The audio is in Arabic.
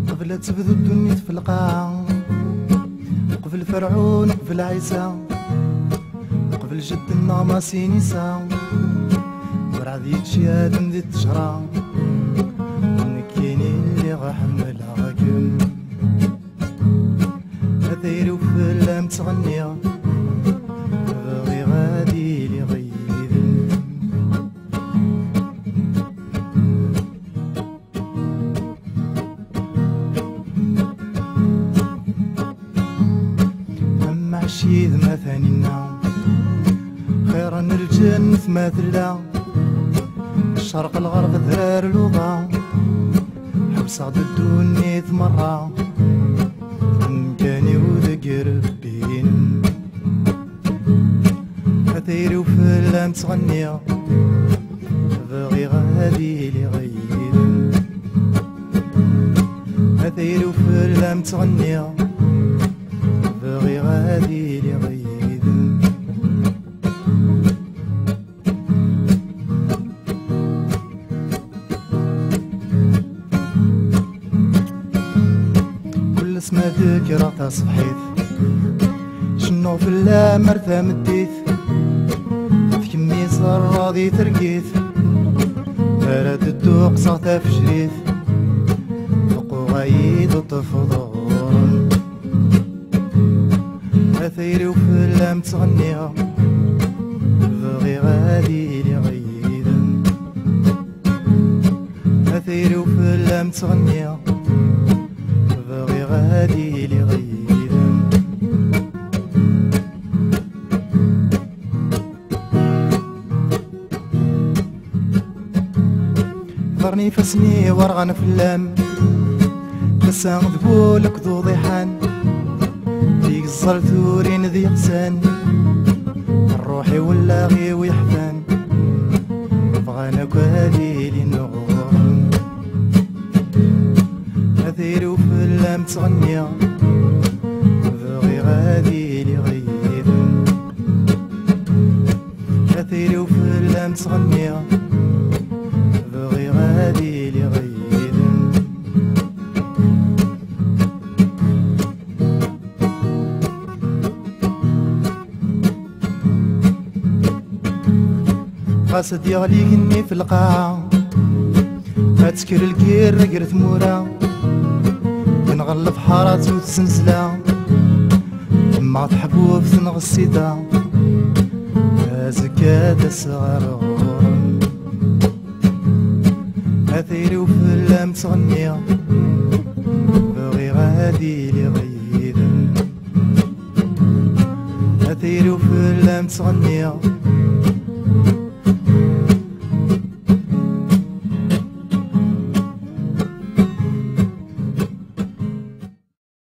قبل تبدو الدنيا في القاع، قبل فرعون قبل عيسى، قبل جدنا ما سينيسا، ورعد يجي آدم ذي التجرى، نكيني اللي غحمل عاقم هذا يروف اللام تغنيا، باغي غادي لي غيدن أما عشيد ما ثانينا خيرا الجنة ما ثلا، الشرق الغرب ذرار الوضع، حبس عد الدنيا مرة مكاني وذكر بين هثيري وفي اللام تغنيا، باغي غادي لي غيدن هثيري وفي اللام تغنيا، باغي غادي لي غيدن كل اسم ذكرى تصبحيت، شنو في اللام مرثى مديت، في كمي صار راضي ترقيت، فرد الدوق صغتا في شريت، فوقو غايد وطفضون أثيري وفي اللام تغنيها، باغي غادي لي غيدن أثيري وفي اللام تغنيها، باغي غادي لي غيدن ضرني فسني ورغن في اللام، بس غذبولك ذو ضيحان، ديك الزرتورين ذي قسان، الروحي ولا غي ويحفان، بغانا هادي لي نغورن أثيري وفي اللام تغنيا، باغي غادي لي غيدن أثيري وفي اللام تغنيا، باغي غادي لي غيدن قاصد يغلي كني في القاعة، هاتسكر الكير رقرت مورا، كنغلف حارات وتسنسلا، ما تحبوب ثنغ السيدا، زكاد الصغار غورن أثيري وفي اللام تغنيا، باغي غادي لي غيدن أثيري وفي اللام تغنيا،